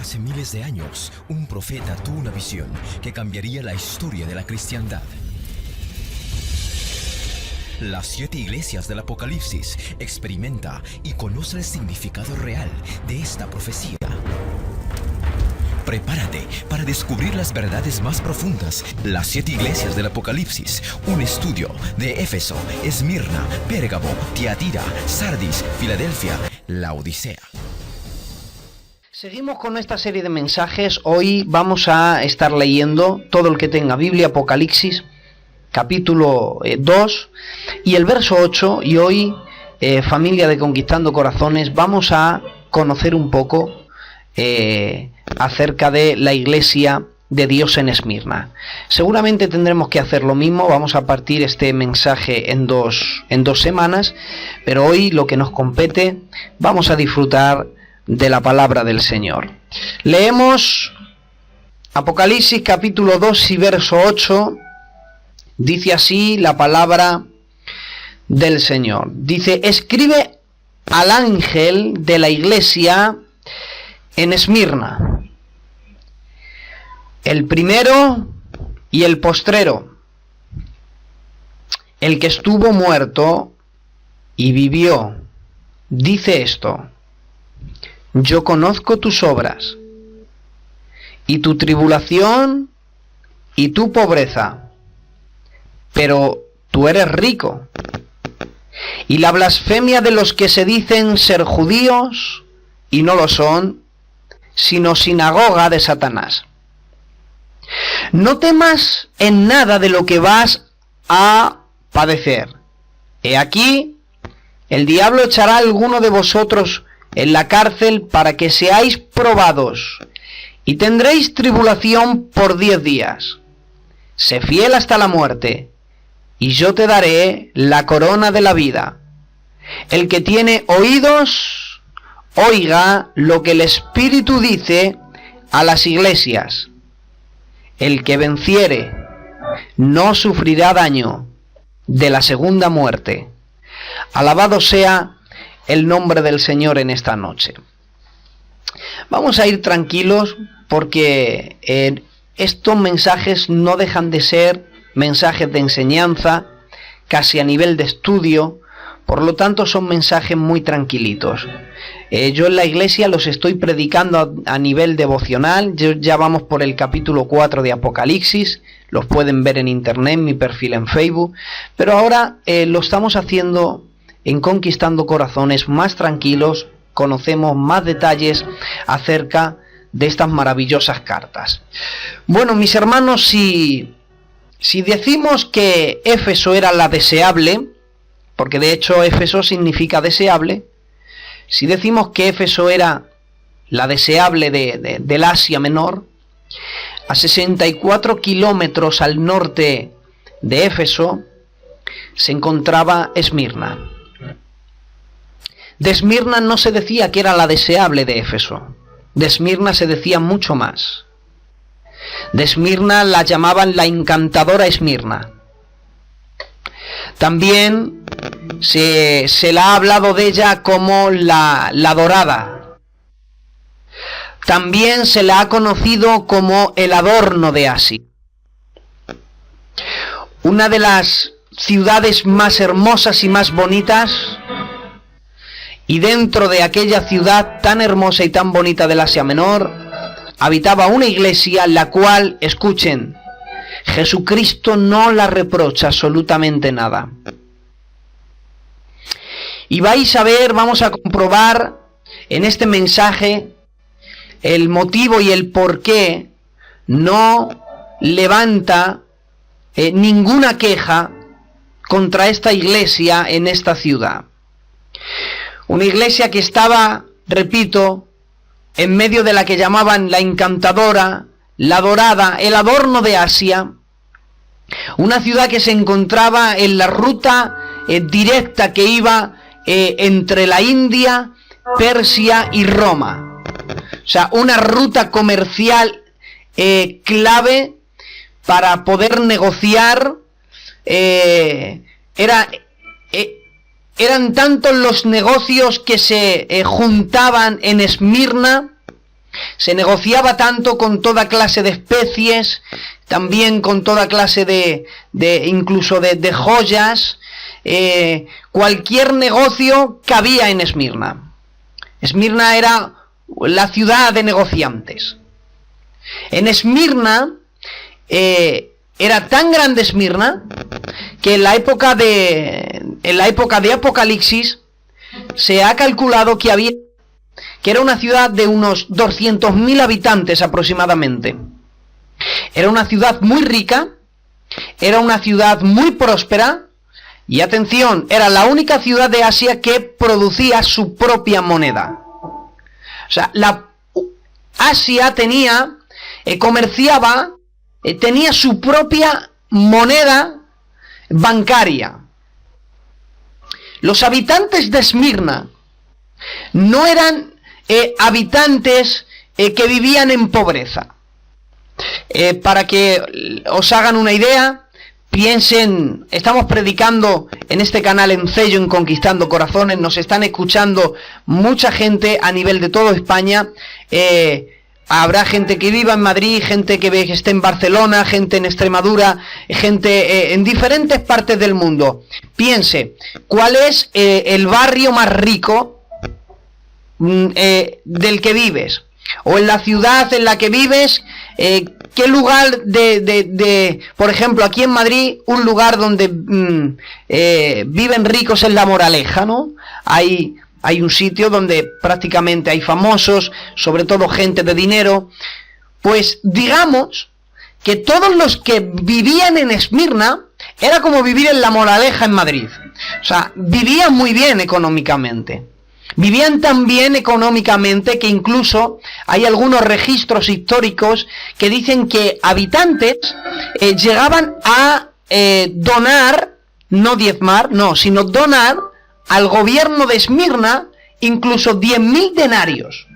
Hace miles de años, un profeta tuvo una visión que cambiaría la historia de la cristiandad. Las 7 iglesias del Apocalipsis experimenta y conoce el significado real de esta profecía. Prepárate para descubrir las verdades más profundas. Las 7 iglesias del Apocalipsis, un estudio de Éfeso, Esmirna, Pérgamo, Tiatira, Sardis, Filadelfia, Laodicea. Seguimos con esta serie de mensajes. Hoy vamos a estar leyendo todo el que tenga Biblia, Apocalipsis, capítulo 2 y el verso 8. Y hoy, familia de Conquistando Corazones, vamos a conocer un poco acerca de la iglesia de Dios en Esmirna. Seguramente tendremos que hacer lo mismo. Vamos a partir este mensaje en dos semanas, pero hoy lo que nos compete, vamos a disfrutar de la palabra del Señor. Leemos Apocalipsis capítulo 2 y verso 8. Dice así la palabra del Señor. Dice: escribe al ángel de la iglesia en Esmirna, el primero y el postrero, el que estuvo muerto y vivió, dice esto: yo conozco tus obras, y tu tribulación, y tu pobreza, pero tú eres rico, y la blasfemia de los que se dicen ser judíos, y no lo son, sino sinagoga de Satanás. No temas en nada de lo que vas a padecer. He aquí, el diablo echará a alguno de vosotros en la cárcel para que seáis probados, y tendréis tribulación por 10 días. Sé fiel hasta la muerte, y yo te daré la corona de la vida. El que tiene oídos, oiga lo que el Espíritu dice a las iglesias. El que venciere no sufrirá daño de la segunda muerte. Alabado sea el nombre del Señor en esta noche. Vamos a ir tranquilos porque estos mensajes no dejan de ser mensajes de enseñanza, casi a nivel de estudio. Por lo tanto, son mensajes muy tranquilitos. Yo en la iglesia los estoy predicando a nivel devocional. Ya vamos por el capítulo 4 de Apocalipsis. Los pueden ver en internet, mi perfil en Facebook. Pero ahora lo estamos haciendo en Conquistando Corazones, más tranquilos. Conocemos más detalles acerca de estas maravillosas cartas. Bueno, mis hermanos, si decimos que Éfeso era la deseable, porque de hecho Éfeso significa deseable, si decimos que Éfeso era la deseable del Asia Menor, a 64 kilómetros al norte de Éfeso se encontraba Esmirna. De Esmirna no se decía que era la deseable de Éfeso. De Esmirna se decía mucho más. De Esmirna la llamaban la encantadora Esmirna. También se la ha hablado de ella como la dorada. También se la ha conocido como el adorno de Asia. Una de las ciudades más hermosas y más bonitas. Y dentro de aquella ciudad tan hermosa y tan bonita del Asia Menor, habitaba una iglesia la cual, escuchen, Jesucristo no la reprocha absolutamente nada. Y vais a ver, vamos a comprobar en este mensaje el motivo y el por qué no levanta ninguna queja contra esta iglesia en esta ciudad. Una iglesia que estaba, repito, en medio de la que llamaban la encantadora, la dorada, el adorno de Asia. Una ciudad que se encontraba en la ruta directa que iba entre la India, Persia y Roma. O sea, una ruta comercial clave para poder negociar. Eran tantos los negocios que se juntaban en Esmirna Se negociaba tanto con toda clase de especies, también con toda clase incluso de joyas. Cualquier negocio cabía en Esmirna. Esmirna era la ciudad de negociantes. En Esmirna era tan grande Esmirna que en la época de Apocalipsis se ha calculado que era una ciudad de unos 200.000 habitantes aproximadamente. Era una ciudad muy rica, era una ciudad muy próspera y, atención, era la única ciudad de Asia que producía su propia moneda. O sea, Asia comerciaba, tenía su propia moneda bancaria. Los habitantes de Esmirna no eran habitantes que vivían en pobreza. Para que os hagan una idea, piensen, estamos predicando en este canal en Cello, en Conquistando Corazones, nos están escuchando mucha gente a nivel de toda España. Habrá gente que viva en Madrid, gente que esté en Barcelona, gente en Extremadura, gente en diferentes partes del mundo. Piense, ¿cuál es el barrio más rico del que vives? O en la ciudad en la que vives, ¿qué lugar por ejemplo, aquí en Madrid, un lugar donde viven ricos es La Moraleja, ¿no? Hay un sitio donde prácticamente hay famosos, sobre todo gente de dinero. Pues digamos que todos los que vivían en Esmirna era como vivir en La Moraleja en Madrid. O sea, vivían muy bien económicamente. Vivían tan bien económicamente que incluso hay algunos registros históricos que dicen que habitantes llegaban a donar, no diezmar, no, sino donar al gobierno de Esmirna incluso 10.000 denarios.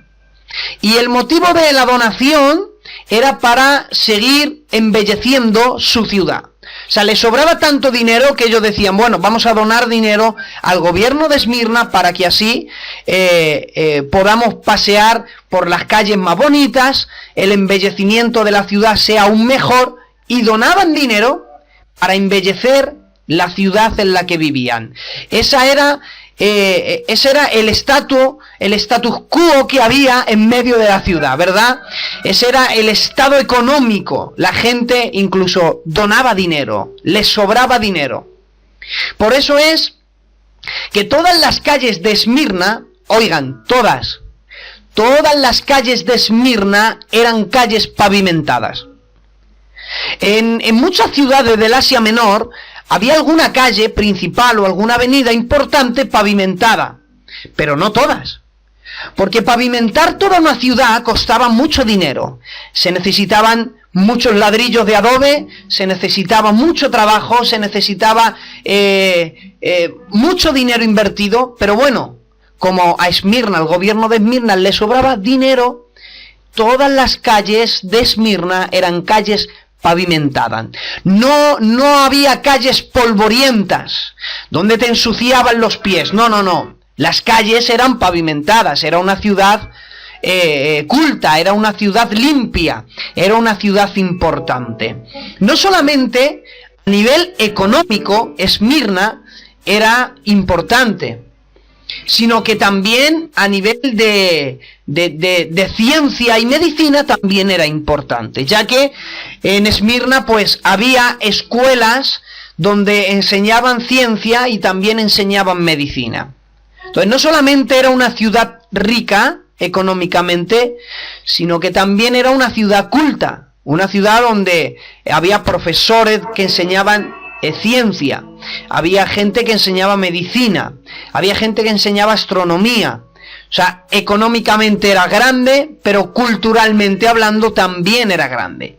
Y el motivo de la donación era para seguir embelleciendo su ciudad. O sea, les sobraba tanto dinero que ellos decían, bueno, vamos a donar dinero al gobierno de Esmirna para que así podamos pasear por las calles más bonitas, el embellecimiento de la ciudad sea aún mejor, y donaban dinero para embellecer la ciudad en la que vivían. Ese era el status quo que había en medio de la ciudad, ¿verdad? Ese era el estado económico. La gente incluso donaba dinero, les sobraba dinero. Por eso es que todas las calles de Esmirna, oigan, todas las calles de Esmirna eran calles pavimentadas. En muchas ciudades del Asia Menor había alguna calle principal o alguna avenida importante pavimentada, pero no todas. Porque pavimentar toda una ciudad costaba mucho dinero. Se necesitaban muchos ladrillos de adobe, se necesitaba mucho trabajo, se necesitaba mucho dinero invertido. Pero bueno, como a Esmirna, al gobierno de Esmirna, le sobraba dinero, todas las calles de Esmirna eran calles pavimentadas. No había calles polvorientas donde te ensuciaban los pies. No. Las calles eran pavimentadas. Era una ciudad culta, era una ciudad limpia, era una ciudad importante. No solamente a nivel económico Esmirna era importante, sino que también a nivel de ciencia y medicina también era importante, ya que en Esmirna pues había escuelas donde enseñaban ciencia y también enseñaban medicina. Entonces no solamente era una ciudad rica económicamente, sino que también era una ciudad culta, una ciudad donde había profesores que enseñaban ciencia, había gente que enseñaba medicina, había gente que enseñaba astronomía. O sea, económicamente era grande, pero culturalmente hablando también era grande.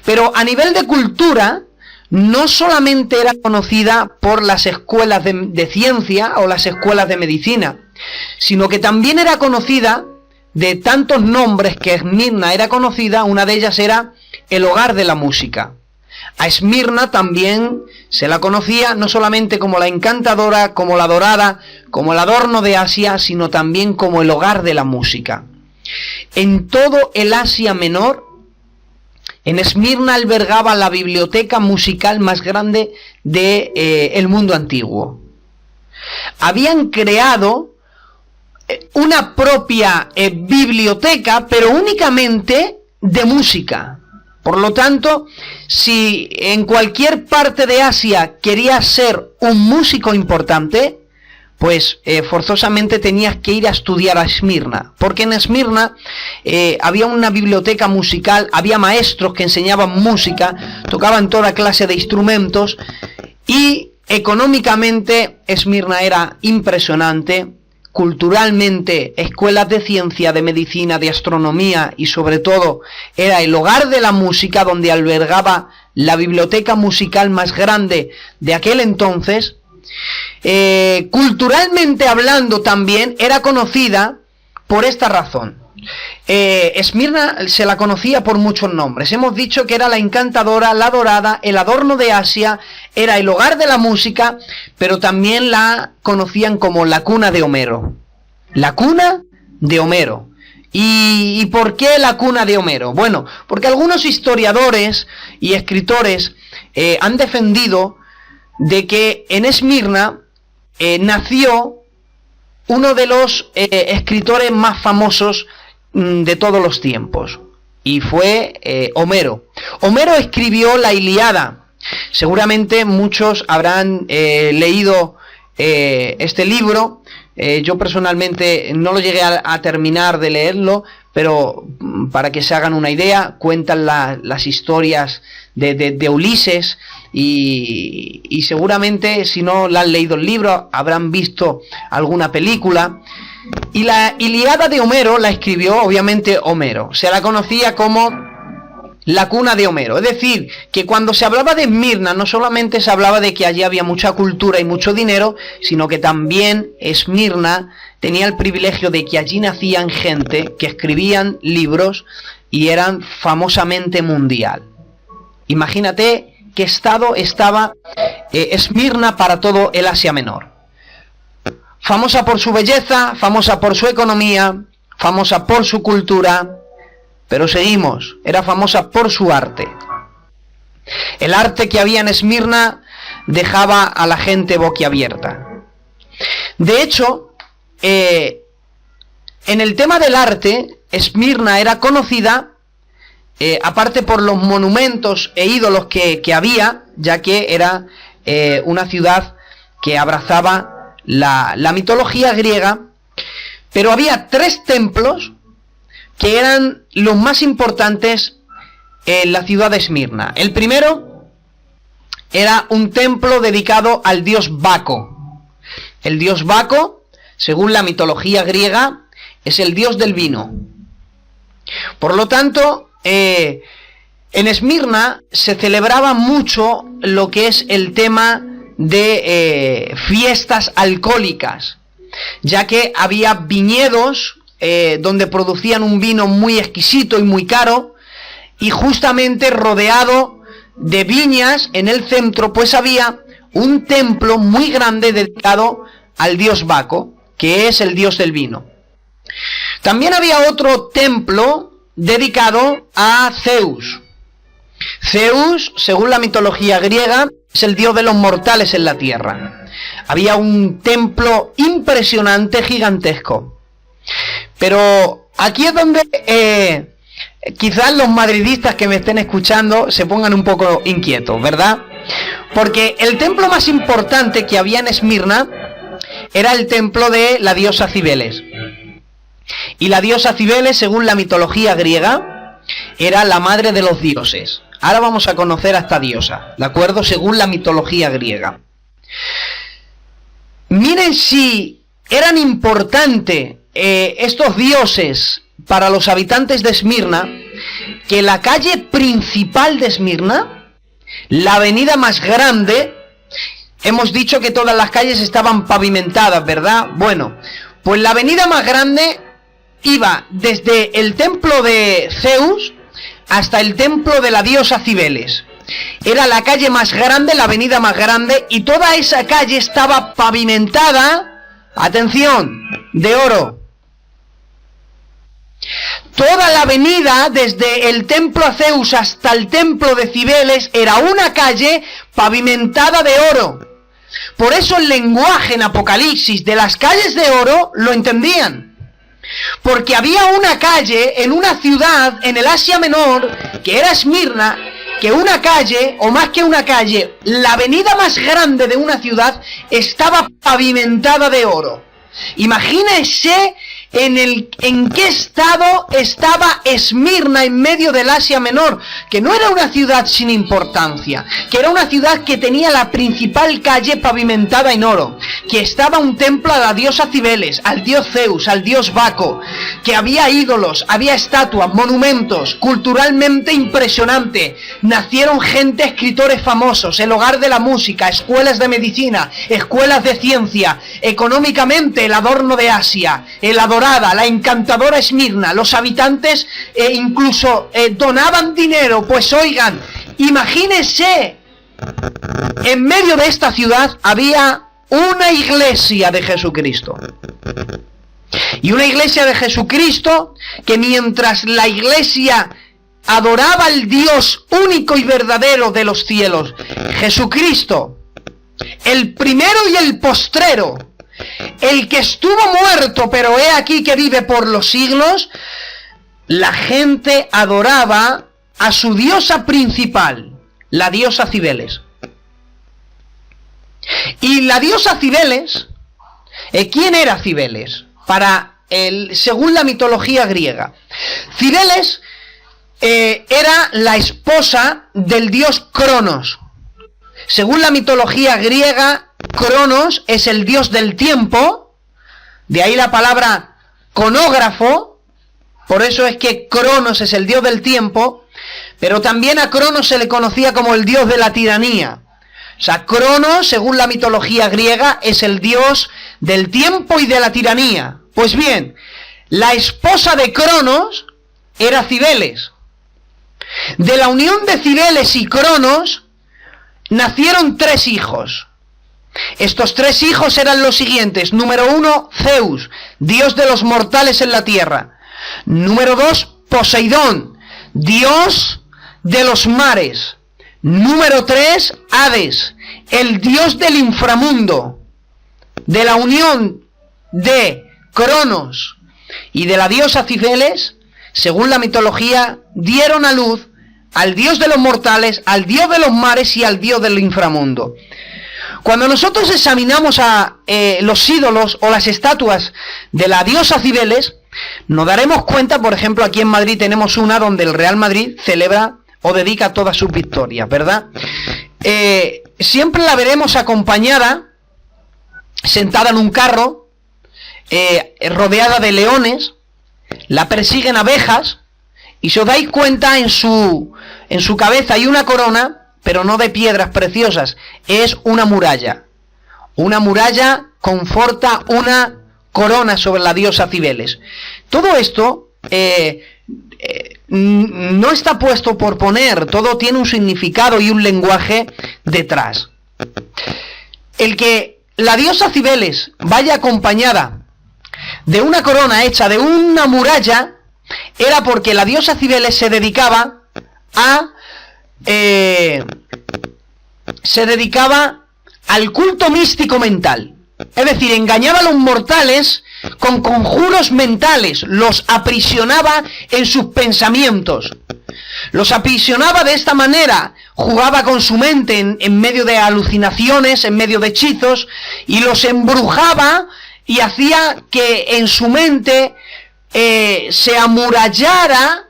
Pero a nivel de cultura, no solamente era conocida por las escuelas de ciencia o las escuelas de medicina, sino que también era conocida de tantos nombres que Esmirna era conocida. Una de ellas era el hogar de la música. A Esmirna también se la conocía no solamente como la encantadora, como la dorada, como el adorno de Asia, sino también como el hogar de la música. en todo el Asia Menor, en Esmirna albergaba la biblioteca musical más grande del mundo antiguo. Habían creado una propia biblioteca, pero únicamente de música. Por lo tanto, si en cualquier parte de Asia querías ser un músico importante, pues forzosamente tenías que ir a estudiar a Esmirna, porque en Esmirna había una biblioteca musical, había maestros que enseñaban música, tocaban toda clase de instrumentos, y económicamente Esmirna era impresionante, culturalmente, escuelas de ciencia, de medicina, de astronomía, y sobre todo era el hogar de la música, donde albergaba la biblioteca musical más grande de aquel entonces. Culturalmente hablando también era conocida por esta razón. Esmirna se la conocía por muchos nombres. Hemos dicho que era la encantadora, la dorada, el adorno de Asia, era el hogar de la música, pero también la conocían como la cuna de Homero. La cuna de Homero. ¿Y por qué la cuna de Homero? Bueno, porque algunos historiadores y escritores han defendido de que en Esmirna nació uno de los escritores más famosos de todos los tiempos, y fue Homero. Homero escribió la Ilíada. Seguramente muchos habrán leído este libro. Yo personalmente no lo llegué a terminar de leerlo, pero para que se hagan una idea, cuentan las historias de Ulises, y seguramente si no la han leído el libro habrán visto alguna película. Y la Ilíada de Homero la escribió obviamente Homero. Se la conocía como la cuna de Homero. Es decir, que cuando se hablaba de Esmirna, no solamente se hablaba de que allí había mucha cultura y mucho dinero, sino que también Esmirna tenía el privilegio de que allí nacían gente que escribían libros y eran famosamente mundial. Imagínate qué estado estaba Esmirna para todo el Asia Menor. Famosa por su belleza, famosa por su economía, famosa por su cultura, pero seguimos, era famosa por su arte. El arte que había en Esmirna dejaba a la gente boquiabierta. De hecho, en el tema del arte, Esmirna era conocida, aparte por los monumentos e ídolos que había, ya que era una ciudad que abrazaba la mitología griega, pero había 3 templos que eran los más importantes en la ciudad de Esmirna. El primero era un templo dedicado al dios Baco. El dios Baco, según la mitología griega, es el dios del vino. Por lo tanto, en Esmirna se celebraba mucho lo que es el tema de fiestas alcohólicas, ya que había viñedos donde producían un vino muy exquisito y muy caro, y justamente rodeado de viñas en el centro pues había un templo muy grande dedicado al dios Baco, que es el dios del vino. También había otro templo dedicado a Zeus. Zeus, según la mitología griega, es el dios de los mortales en la tierra. Había un templo impresionante, gigantesco. Pero aquí es donde quizás los madridistas que me estén escuchando se pongan un poco inquietos, ¿verdad? Porque el templo más importante que había en Esmirna era el templo de la diosa Cibeles. Y la diosa Cibeles, según la mitología griega, era la madre de los dioses. Ahora vamos a conocer a esta diosa, ¿de acuerdo? Según la mitología griega. Miren si eran importantes estos dioses para los habitantes de Esmirna, que la calle principal de Esmirna, la avenida más grande, hemos dicho que todas las calles estaban pavimentadas, ¿verdad? Bueno, pues la avenida más grande iba desde el templo de Zeus hasta el templo de la diosa Cibeles. Era la calle más grande, la avenida más grande, y toda esa calle estaba pavimentada, atención, de oro. Toda la avenida, desde el templo a Zeus hasta el templo de Cibeles, era una calle pavimentada de oro. Por eso el lenguaje en Apocalipsis de las calles de oro lo entendían. Porque había una calle en una ciudad en el Asia Menor, que era Esmirna, que una calle, o más que una calle, la avenida más grande de una ciudad estaba pavimentada de oro. Imagínense en qué estado estaba Esmirna en medio del Asia Menor, que no era una ciudad sin importancia, que era una ciudad que tenía la principal calle pavimentada en oro, que estaba un templo a la diosa Cibeles, al dios Zeus, al dios Baco, que había ídolos, había estatuas, monumentos, culturalmente impresionante. Nacieron gente, escritores famosos, el hogar de la música, escuelas de medicina, escuelas de ciencia, económicamente el adorno de Asia, el adorada, la encantadora Esmirna. Los habitantes incluso donaban dinero. Pues oigan, imagínense, en medio de esta ciudad había una iglesia de Jesucristo. Y una iglesia de Jesucristo que, mientras la iglesia adoraba al Dios único y verdadero de los cielos, Jesucristo, el primero y el postrero, el que estuvo muerto, pero he aquí que vive por los siglos, la gente adoraba a su diosa principal, la diosa Cibeles. Y la diosa Cibeles, ¿quién era Cibeles? Según la mitología griega, Cibeles era la esposa del dios Cronos. Según la mitología griega, Cronos es el dios del tiempo, de ahí la palabra cronógrafo, por eso es que Cronos es el dios del tiempo, pero también a Cronos se le conocía como el dios de la tiranía. O sea, Cronos, según la mitología griega, es el dios del tiempo y de la tiranía. Pues bien, la esposa de Cronos era Cibeles. De la unión de Cibeles y Cronos nacieron 3 hijos. Estos 3 hijos eran los siguientes. Número 1, Zeus, dios de los mortales en la tierra. Número 2, Poseidón, dios de los mares. Número 3, Hades, el dios del inframundo. De la unión de Cronos y de la diosa Cibeles, según la mitología, dieron a luz al dios de los mortales, al dios de los mares y al dios del inframundo. Cuando nosotros examinamos a los ídolos o las estatuas de la diosa Cibeles, nos daremos cuenta, por ejemplo, aquí en Madrid tenemos una donde el Real Madrid celebra o dedica todas sus victorias, ¿verdad? Siempre la veremos acompañada, sentada en un carro, rodeada de leones, la persiguen abejas, y si os dais cuenta, en su cabeza hay una corona, pero no de piedras preciosas, es una muralla. Una muralla conforta una corona sobre la diosa Cibeles. Todo esto no está puesto por poner, todo tiene un significado y un lenguaje detrás. El que la diosa Cibeles vaya acompañada de una corona hecha de una muralla era porque la diosa Cibeles se dedicaba al culto místico mental. Es decir, engañaba a los mortales con conjuros mentales, los aprisionaba en sus pensamientos. Los aprisionaba de esta manera, jugaba con su mente en medio de alucinaciones, en medio de hechizos, y los embrujaba y hacía que en su mente se amurallara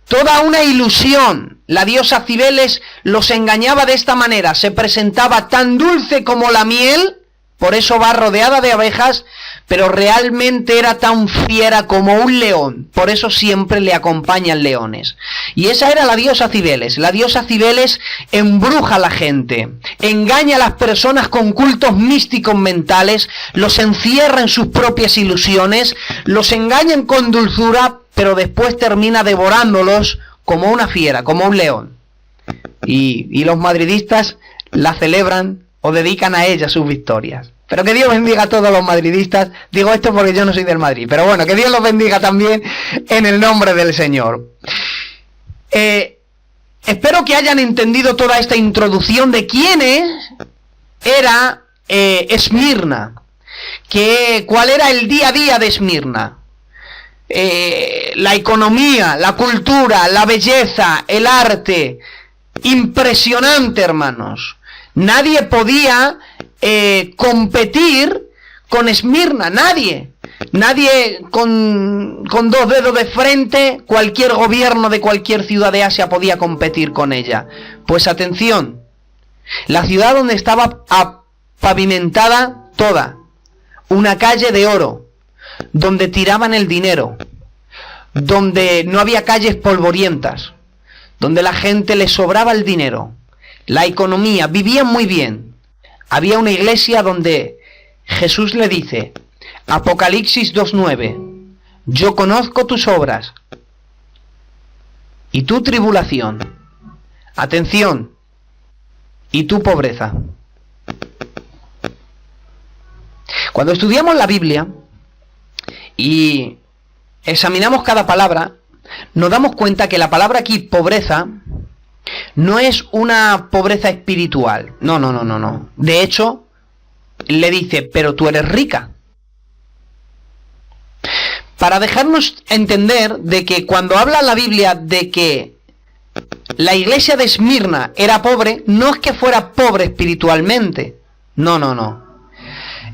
toda una ilusión. La diosa Cibeles los engañaba de esta manera, se presentaba tan dulce como la miel, por eso va rodeada de abejas, pero realmente era tan fiera como un león, por eso siempre le acompañan leones. Y esa era la diosa Cibeles. La diosa Cibeles embruja a la gente, engaña a las personas con cultos místicos mentales, los encierra en sus propias ilusiones, los engañan con dulzura, pero después termina devorándolos como una fiera, como un león. Y los madridistas la celebran o dedican a ella sus victorias. Pero que Dios bendiga a todos los madridistas. Digo esto porque yo no soy del Madrid. Pero bueno, que Dios los bendiga también en el nombre del Señor. Espero que hayan entendido toda esta introducción de quién era Esmirna. Cuál era el día a día de Esmirna. La economía, la cultura, la belleza, el arte. Impresionante, hermanos. Nadie podía competir con Esmirna, nadie con 2 dedos de frente, cualquier gobierno de cualquier ciudad de Asia podía competir con ella. Pues atención, la ciudad donde estaba pavimentada toda, una calle de oro, donde tiraban el dinero, donde no había calles polvorientas, donde la gente le sobraba el dinero, la economía, vivían muy bien. Había una iglesia donde Jesús le dice, Apocalipsis 2:9, yo conozco tus obras y tu tribulación, atención, y tu pobreza. Cuando estudiamos la Biblia y examinamos cada palabra, nos damos cuenta que la palabra aquí, pobreza, no es una pobreza espiritual. No. De hecho, le dice, pero tú eres rica. Para dejarnos entender de que cuando habla la Biblia de que la iglesia de Esmirna era pobre, no es que fuera pobre espiritualmente. No.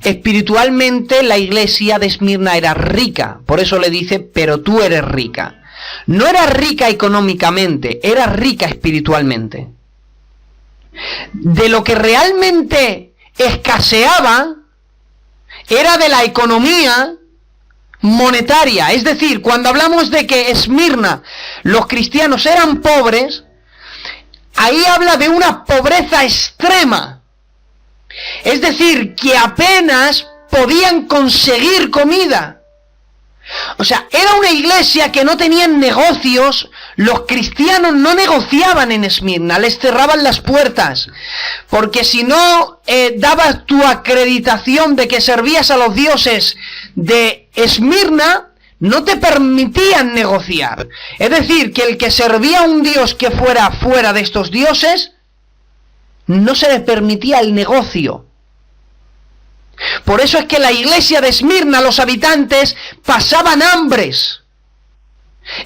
Espiritualmente la iglesia de Esmirna era rica. Por eso le dice, pero tú eres rica. No era rica económicamente, era rica espiritualmente. De lo que realmente escaseaba era de la economía monetaria. Es decir, cuando hablamos de que Esmirna, los cristianos eran pobres, ahí habla de una pobreza extrema. Es decir, que apenas podían conseguir comida. O sea, era una iglesia que no tenían negocios. Los cristianos no negociaban en Esmirna, les cerraban las puertas, porque si no dabas tu acreditación de que servías a los dioses de Esmirna, no te permitían negociar. Es decir, que el que servía a un dios que fuera fuera de estos dioses, no se le permitía el negocio. Por eso es que la iglesia de Esmirna, los habitantes, pasaban hambres.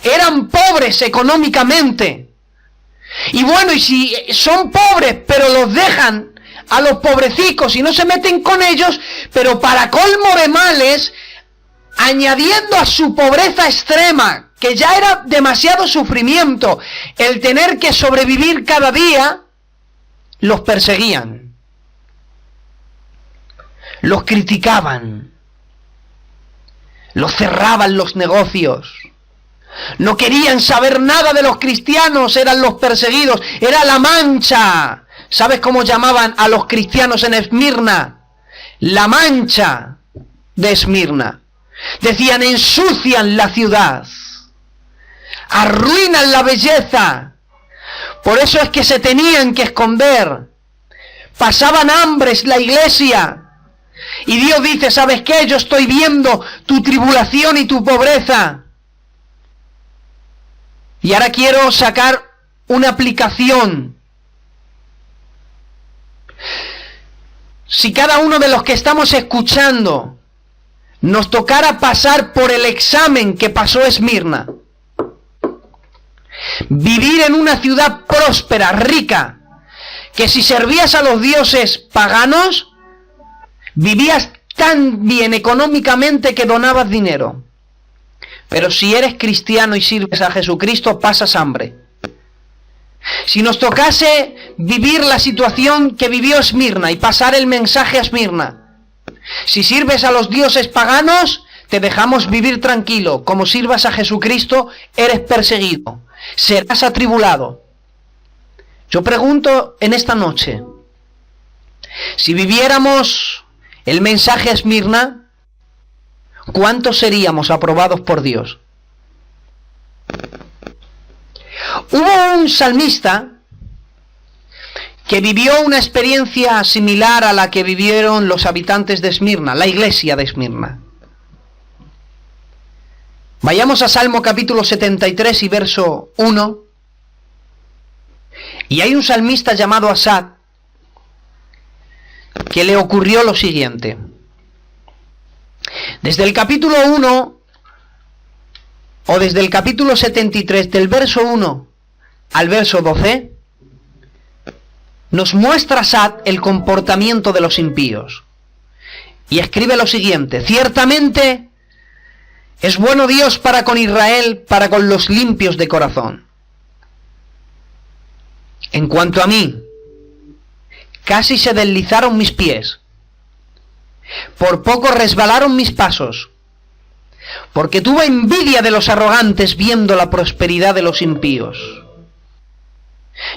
Eran pobres económicamente. Y bueno, y si son pobres, pero los dejan a los pobrecicos y no se meten con ellos, pero para colmo de males, añadiendo a su pobreza extrema, que ya era demasiado sufrimiento, el tener que sobrevivir cada día, los perseguían. Los criticaban, los cerraban los negocios, no querían saber nada de los cristianos, eran los perseguidos, era la mancha. ¿Sabes cómo llamaban a los cristianos en Esmirna? La mancha de Esmirna. Decían, ensucian la ciudad, arruinan la belleza. Por eso es que se tenían que esconder, pasaban hambres la iglesia. Y Dios dice, ¿sabes qué? Yo estoy viendo tu tribulación y tu pobreza. Y ahora quiero sacar una aplicación. Si cada uno de los que estamos escuchando nos tocara pasar por el examen que pasó Esmirna, vivir en una ciudad próspera, rica, que si servías a los dioses paganos, vivías tan bien económicamente que donabas dinero. Pero si eres cristiano y sirves a Jesucristo, pasas hambre. Si nos tocase vivir la situación que vivió Esmirna y pasar el mensaje a Esmirna, si sirves a los dioses paganos, te dejamos vivir tranquilo. Como sirvas a Jesucristo, eres perseguido, serás atribulado. Yo pregunto en esta noche, si viviéramos el mensaje a Esmirna, ¿cuántos seríamos aprobados por Dios? Hubo un salmista que vivió una experiencia similar a la que vivieron los habitantes de Esmirna, la iglesia de Esmirna. Vayamos a Salmo capítulo 73 y verso 1. Y hay un salmista llamado Asaf que le ocurrió lo siguiente. Desde el capítulo 1, o desde el capítulo 73, del verso 1 al verso 12, nos muestra Asaf el comportamiento de los impíos. Y escribe lo siguiente: ciertamente es bueno Dios para con Israel, para con los limpios de corazón. En cuanto a mí, casi se deslizaron mis pies, por poco resbalaron mis pasos, porque tuve envidia de los arrogantes viendo la prosperidad de los impíos.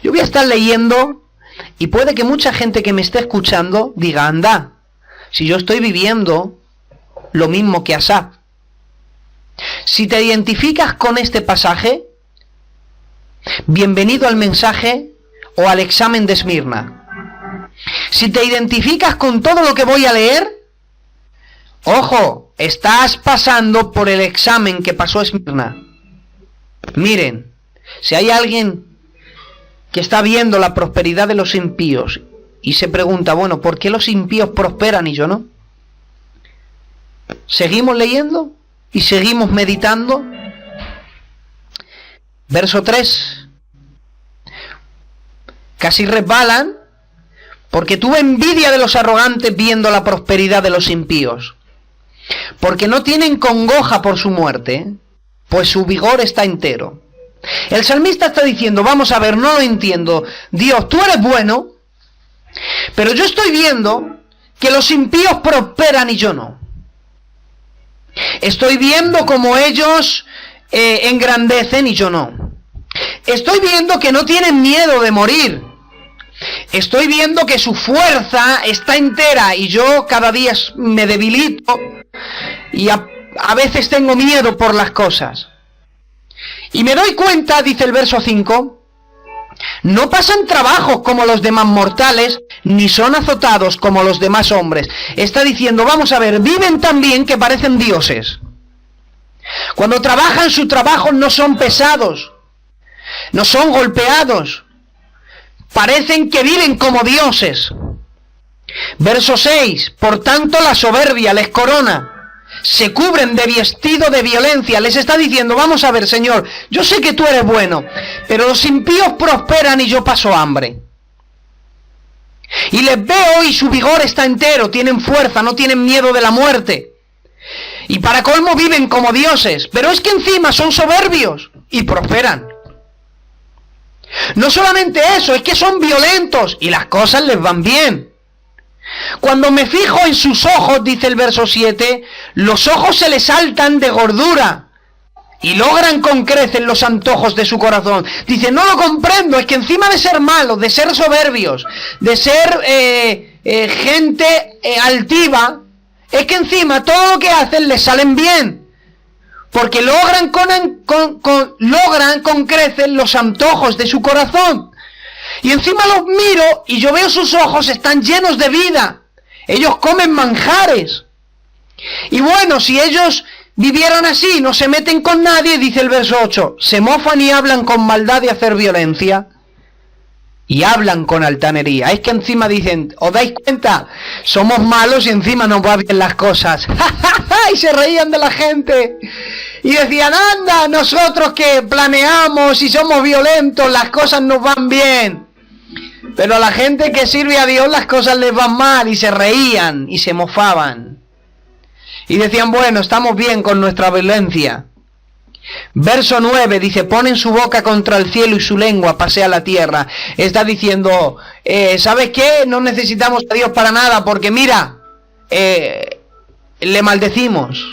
Yo voy a estar leyendo y puede que mucha gente que me esté escuchando diga: anda, si yo estoy viviendo lo mismo que Asaf. Si te identificas con este pasaje, bienvenido al mensaje o al examen de Esmirna. Si te identificas con todo lo que voy a leer, ojo, estás pasando por el examen que pasó Esmirna. Miren, si hay alguien que está viendo la prosperidad de los impíos y se pregunta, bueno, ¿por qué los impíos prosperan y yo no? ¿Seguimos leyendo y seguimos meditando? Verso 3. Casi resbalan porque tuve envidia de los arrogantes viendo la prosperidad de los impíos, porque no tienen congoja por su muerte, pues su vigor está entero. El salmista está diciendo: vamos a ver, no lo entiendo, Dios, tú eres bueno, pero yo estoy viendo que los impíos prosperan y yo no. Estoy viendo como ellos engrandecen y yo no. Estoy viendo que no tienen miedo de morir. Estoy viendo que su fuerza está entera y yo cada día me debilito y a veces tengo miedo por las cosas. Y me doy cuenta, dice el verso 5, no pasan trabajos como los demás mortales, ni son azotados como los demás hombres. Está diciendo, vamos a ver, viven tan bien que parecen dioses. Cuando trabajan, su trabajo no son pesados, no son golpeados. Parecen que viven como dioses. Verso 6, por tanto la soberbia les corona, se cubren de vestido de violencia. Les está diciendo, vamos a ver, Señor, yo sé que tú eres bueno, pero los impíos prosperan y yo paso hambre. Y les veo y su vigor está entero, tienen fuerza, no tienen miedo de la muerte. Y para colmo viven como dioses, pero es que encima son soberbios y prosperan. No solamente eso, es que son violentos y las cosas les van bien. Cuando me fijo en sus ojos, dice el verso 7, los ojos se les saltan de gordura y logran con creces los antojos de su corazón. Dice, no lo comprendo, es que encima de ser malos, de ser soberbios, de ser gente altiva, es que encima todo lo que hacen les salen bien. Porque logran con creces los antojos de su corazón. Y encima los miro y yo veo sus ojos están llenos de vida. Ellos comen manjares. Y bueno, si ellos vivieran así, no se meten con nadie, dice el verso 8, se mofan y hablan con maldad de hacer violencia. Y hablan con altanería. Es que encima dicen, ¿os dais cuenta? Somos malos y encima nos va bien las cosas. Y se reían de la gente. Y decían, anda, nosotros que planeamos y somos violentos, las cosas nos van bien. Pero a la gente que sirve a Dios las cosas les van mal. Y se reían y se mofaban. Y decían, bueno, estamos bien con nuestra violencia. Verso 9 dice, ponen su boca contra el cielo y su lengua pasea la tierra. Está diciendo, ¿sabes qué? No necesitamos a Dios para nada porque mira, le maldecimos,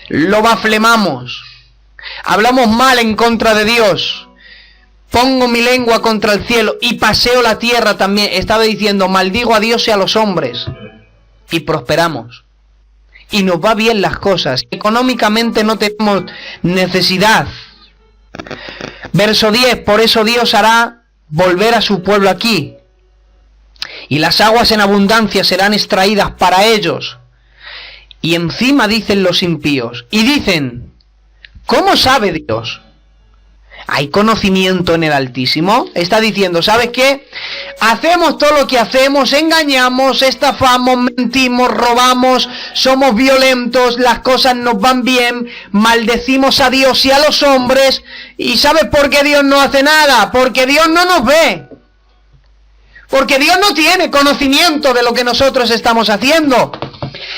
lo blasfemamos, hablamos mal en contra de Dios, pongo mi lengua contra el cielo y paseo la tierra también. Estaba diciendo, maldigo a Dios y a los hombres y prosperamos. Y nos va bien las cosas. Económicamente no tenemos necesidad. Verso 10, por eso Dios hará volver a su pueblo aquí. y las aguas en abundancia serán extraídas para ellos. Y encima dicen los impíos, y dicen, ¿cómo sabe Dios? ¿Hay conocimiento en el Altísimo? Está diciendo, ¿sabes qué? Hacemos todo lo que hacemos, engañamos, estafamos, mentimos, robamos, somos violentos, las cosas nos van bien, maldecimos a Dios y a los hombres. ¿Y sabes por qué Dios no hace nada? Porque Dios no nos ve. Porque Dios no tiene conocimiento de lo que nosotros estamos haciendo.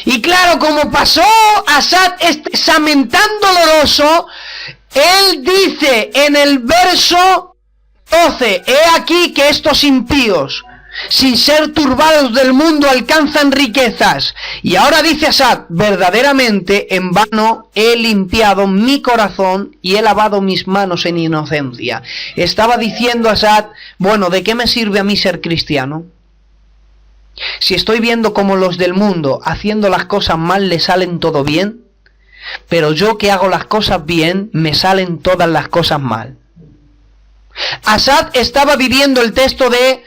Y claro, como pasó Asad este examen tan doloroso, él dice en el verso 12, he aquí que estos impíos, sin ser turbados del mundo, alcanzan riquezas. Y ahora dice Asad, verdaderamente en vano he limpiado mi corazón y he lavado mis manos en inocencia. Estaba diciendo Asad, bueno, ¿de qué me sirve a mí ser cristiano? Si estoy viendo como los del mundo, haciendo las cosas mal, le salen todo bien, pero yo que hago las cosas bien, me salen todas las cosas mal. Asad estaba viviendo el texto de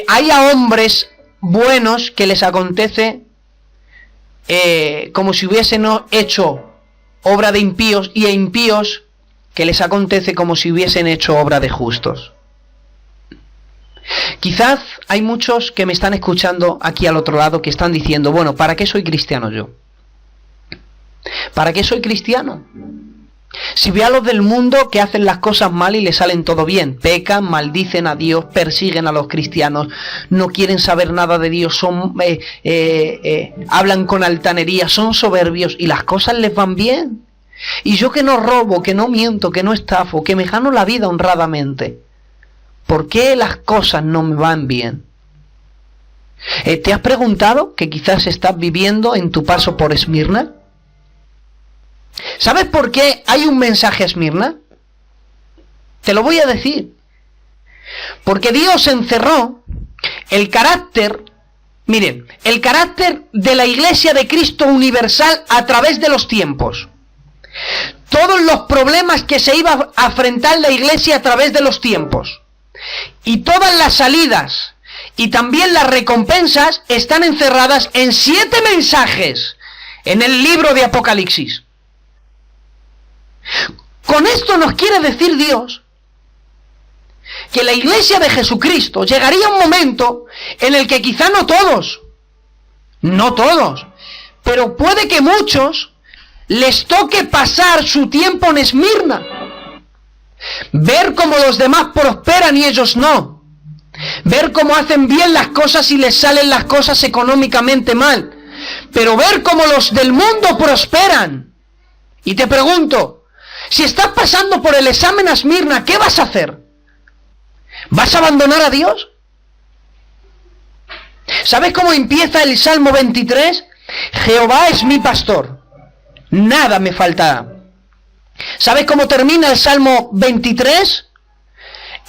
hay a hombres buenos que les acontece como si hubiesen hecho obra de impíos, y a impíos que les acontece como si hubiesen hecho obra de justos. Quizás hay muchos que me están escuchando aquí al otro lado que están diciendo, bueno, ¿para qué soy cristiano yo? ¿Para qué soy cristiano? Si veo a los del mundo que hacen las cosas mal y les salen todo bien, pecan, maldicen a Dios, persiguen a los cristianos, no quieren saber nada de Dios, hablan con altanería, son soberbios y las cosas les van bien. Y yo que no robo, que no miento, que no estafo, que me gano la vida honradamente, ¿por qué las cosas no me van bien? ¿Te has preguntado que quizás estás viviendo en tu paso por Esmirna? ¿Sabes por qué hay un mensaje a Esmirna? Te lo voy a decir. Porque Dios encerró el carácter, miren, el carácter de la Iglesia de Cristo universal a través de los tiempos. Todos los problemas que se iba a enfrentar la Iglesia a través de los tiempos. Y todas las salidas y también las recompensas están encerradas en 7 mensajes en el libro de Apocalipsis. Con esto nos quiere decir Dios que la Iglesia de Jesucristo llegaría un momento en el que quizá no todos, pero puede que muchos les toque pasar su tiempo en Esmirna, ver cómo los demás prosperan y ellos no, ver cómo hacen bien las cosas y les salen las cosas económicamente mal, pero ver cómo los del mundo prosperan. Y te pregunto, si estás pasando por el examen a Esmirna, ¿qué vas a hacer? ¿Vas a abandonar a Dios? ¿Sabes cómo empieza el Salmo 23? Jehová es mi pastor, nada me faltará. ¿Sabes cómo termina el Salmo 23?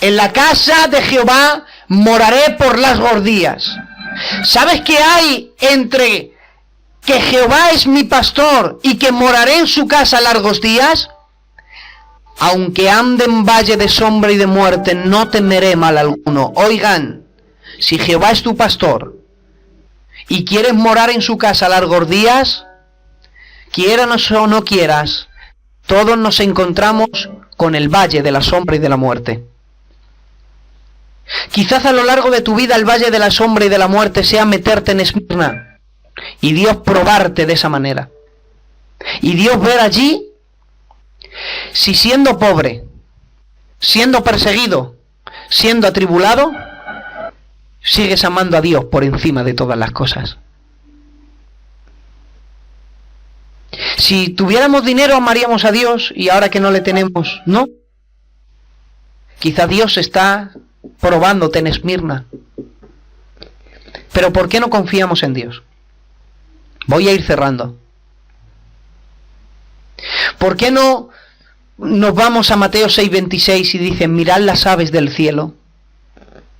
En la casa de Jehová moraré por largos días. ¿Sabes qué hay entre que Jehová es mi pastor y que moraré en su casa largos días? Aunque ande en valle de sombra y de muerte, no temeré mal alguno. Oigan, si Jehová es tu pastor y quieres morar en su casa largos días, quieras o no quieras, todos nos encontramos con el valle de la sombra y de la muerte. Quizás a lo largo de tu vida el valle de la sombra y de la muerte sea meterte en Esmirna y Dios probarte de esa manera. Y Dios ver allí si siendo pobre, siendo perseguido, siendo atribulado, sigues amando a Dios por encima de todas las cosas. Si tuviéramos dinero amaríamos a Dios y ahora que no le tenemos, no. Quizá Dios está probándote en Esmirna. Pero ¿por qué no confiamos en Dios? Voy a ir cerrando. ¿Por qué no nos vamos a Mateo 6:26 y dicen, mirad las aves del cielo,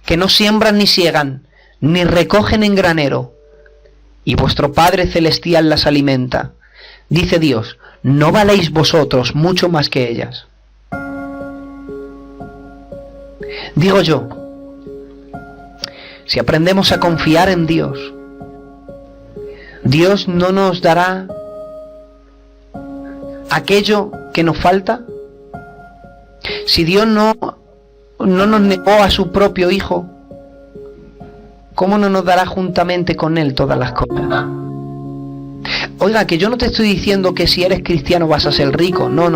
que no siembran ni siegan, ni recogen en granero, y vuestro Padre Celestial las alimenta? Dice Dios, ¿no valéis vosotros mucho más que ellas? Digo yo, si aprendemos a confiar en Dios, Dios no nos dará aquello que nos falta. Si Dios no nos negó a su propio Hijo, ¿cómo no nos dará juntamente con Él todas las cosas? Oiga, que yo no te estoy diciendo que si eres cristiano vas a ser rico. No.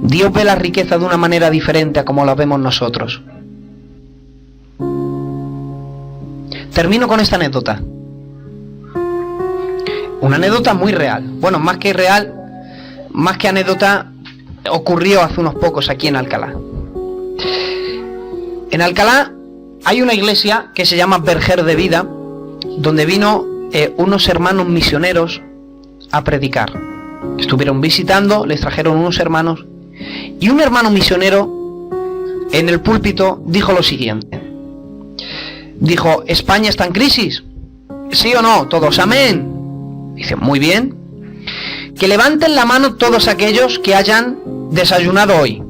Dios ve la riqueza de una manera diferente a como la vemos nosotros. Termino con esta anécdota. Una anécdota muy real. Bueno, más que real, más que anécdota, ocurrió hace unos pocos aquí en Alcalá. En Alcalá hay una iglesia que se llama Verger de Vida, donde vino unos hermanos misioneros a predicar. Estuvieron visitando, les trajeron unos hermanos, y un hermano misionero en el púlpito dijo lo siguiente. Dijo: ¿España está en crisis? ¿Sí o no? Todos, amén. Dice: muy bien. Que levanten la mano todos aquellos que hayan desayunado hoy.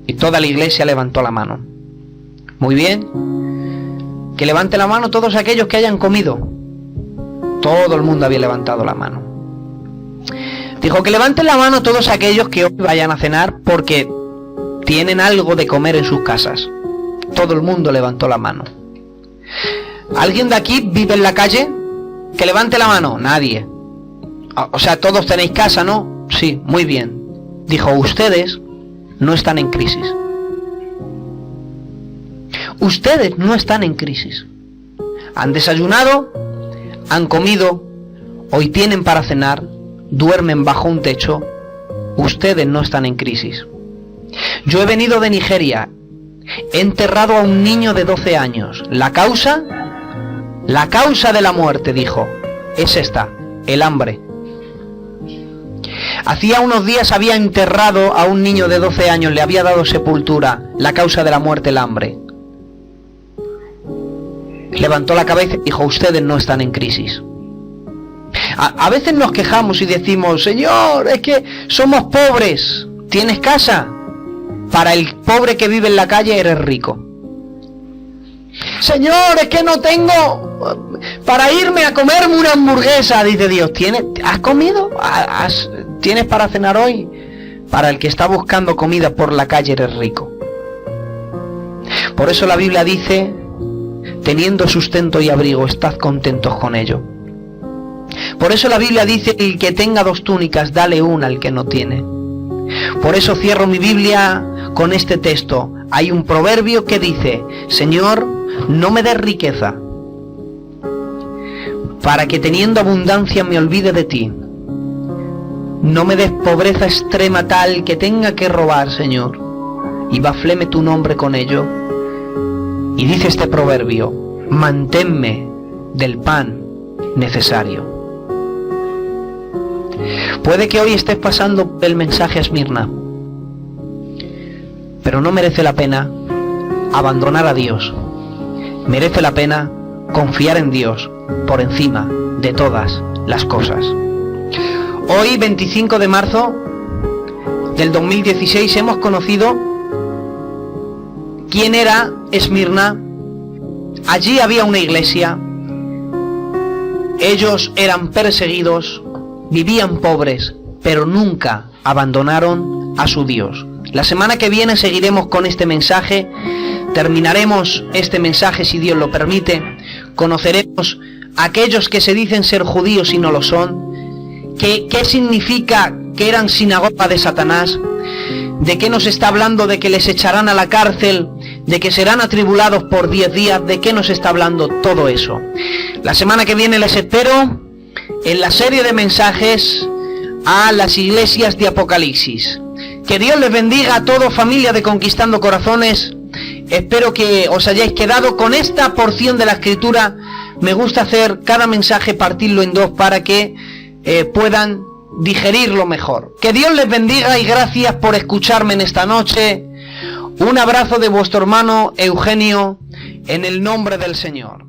Y toda la iglesia levantó la mano. Muy bien. Que levanten la mano todos aquellos que hayan comido. Todo el mundo había levantado la mano. Dijo: que levanten la mano todos aquellos que hoy vayan a cenar porque tienen algo de comer en sus casas. Todo el mundo levantó la mano. ¿Alguien de aquí vive en la calle? Que levante la mano. Nadie. O sea, todos tenéis casa, ¿no? Sí, muy bien. Dijo: ustedes no están en crisis. Ustedes no están en crisis. Han desayunado, han comido, hoy tienen para cenar, duermen bajo un techo. Ustedes no están en crisis. Yo he venido de Nigeria. He enterrado a un niño de 12 años. La causa de la muerte, dijo, es esta: el hambre. Hacía unos días había enterrado a un niño de 12 años, le había dado sepultura. La causa de la muerte, el hambre. Levantó la cabeza y dijo: ustedes no están en crisis. A veces nos quejamos y decimos: Señor, es que somos pobres. ¿Tienes casa? Para el pobre que vive en la calle eres rico. Señor, es que no tengo para irme a comerme una hamburguesa. Dice Dios: ¿has comido? ¿Tienes para cenar hoy? Para el que está buscando comida por la calle eres rico. Por eso la Biblia dice: teniendo sustento y abrigo, estad contentos con ello. Por eso la Biblia dice: el que tenga 2 túnicas, dale una al que no tiene. Por eso cierro mi Biblia con este texto. Hay un proverbio que dice: Señor, no me des riqueza, para que teniendo abundancia me olvide de ti. No me des pobreza extrema tal que tenga que robar, Señor, y bafleme tu nombre con ello. Y dice este proverbio: manténme del pan necesario. Puede que hoy estés pasando el mensaje a Esmirna, pero no merece la pena abandonar a Dios. Merece la pena confiar en Dios por encima de todas las cosas. Hoy, 25 de marzo del 2016, hemos conocido quién era Esmirna. Allí había una iglesia. Ellos eran perseguidos, vivían pobres, pero nunca abandonaron a su Dios. La semana que viene seguiremos con este mensaje. Terminaremos este mensaje, si Dios lo permite. Conoceremos a aquellos que se dicen ser judíos y no lo son. ¿Qué significa que eran sinagoga de Satanás? ¿De qué nos está hablando? ¿De que les echarán a la cárcel? ¿De que serán atribulados por 10 días? ¿De qué nos está hablando todo eso? La semana que viene les espero en la serie de mensajes a las iglesias de Apocalipsis. Que Dios les bendiga a todos, familia de Conquistando Corazones. Espero que os hayáis quedado con esta porción de la Escritura. Me gusta hacer cada mensaje, partirlo en 2 para que puedan digerirlo mejor. Que Dios les bendiga y gracias por escucharme en esta noche. Un abrazo de vuestro hermano Eugenio, en el nombre del Señor.